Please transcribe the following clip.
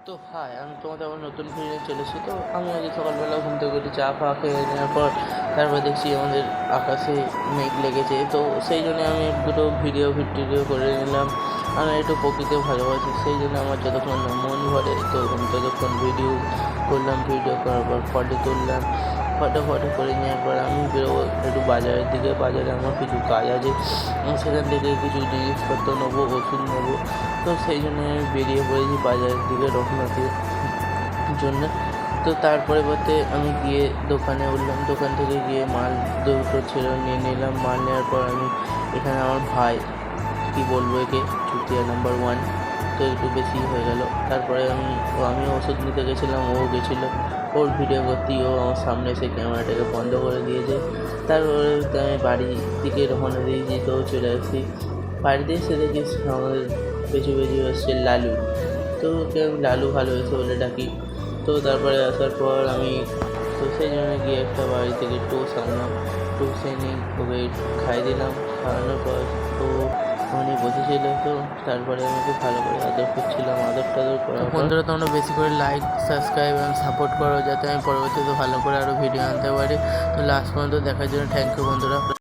তো হাই, আমি তোমাদের আবার নতুন ভিডিও চলে এসেছি। তো আমি আজকে সকালবেলা ঘুম থেকে উঠে চা ফা খেয়ে নেওয়ার পর তারপর দেখছি আমাদের আকাশে মেঘ লেগেছে। তো সেই জন্য আমি দুটো ভিডিও করে নিলাম। আমি একটু প্রকৃতি ভালোবাসি, সেই জন্য আমার যতক্ষণ না মন ভরে তো আমি ততক্ষণ ভিডিও করলাম। ভিডিও করার পর ফটো তুললাম। ফটো করে নেওয়ার পর আমি বেরোবো একটু বাজারের দিকে। বাজারে আমার কিছু কাজ আছে, সেখান থেকে কিছু জিনিসপত্র নেবো, ওষুধ নেবো। তো সেই জন্য আমি বেরিয়ে পড়েছি বাজারের দিকে রওনা দিয়ে জন্য। তো তার পরিবর্তে আমি গিয়ে দোকানে উঠলাম। দোকান থেকে গিয়ে মাল দুটো ছিল, নিয়ে নিলাম। মাল নেওয়ার পর আমি এখানে আমার ভাই, কী বলবো একে, চুতিয়া নাম্বার 1, তো একটু বেশি হয়ে গেল। তারপরে আমি ওষুধ নিতে গেছিলাম, ও গেছিলো ওর ভিডিও করতেই। ও আমার সামনে এসে ক্যামেরাটাকে বন্ধ করে দিয়েছে। তারপরে আমি বাড়ির দিকে রওনা দিয়েছি। তো চলে আসছি বাড়িতে, এসে দেখি আমাদের পেছু আসছে লালু। তো ওকে আমি লালু ভালোবেসে বলে ডাকি। তো তারপরে আসার পর আমি সেই জন্য গিয়ে একটা বাড়ি থেকে টোস্ট আনলাম। টোস্ট এনে ওকে খাইয়ে দিলাম। খাওয়ানোর পর তো ওখানে বসেছিল। তো তারপরে আমাকে ভালো করে আদর করছিলাম। আদর করার পর বন্ধুরা, তোমরা বেশি করে লাইক, সাবস্ক্রাইব এবং সাপোর্ট করো, যাতে আমি পরবর্তীতে ভালো করে আরও ভিডিও আনতে পারি। তো লাস্ট পর্যন্ত দেখার জন্য থ্যাংক ইউ বন্ধুরা।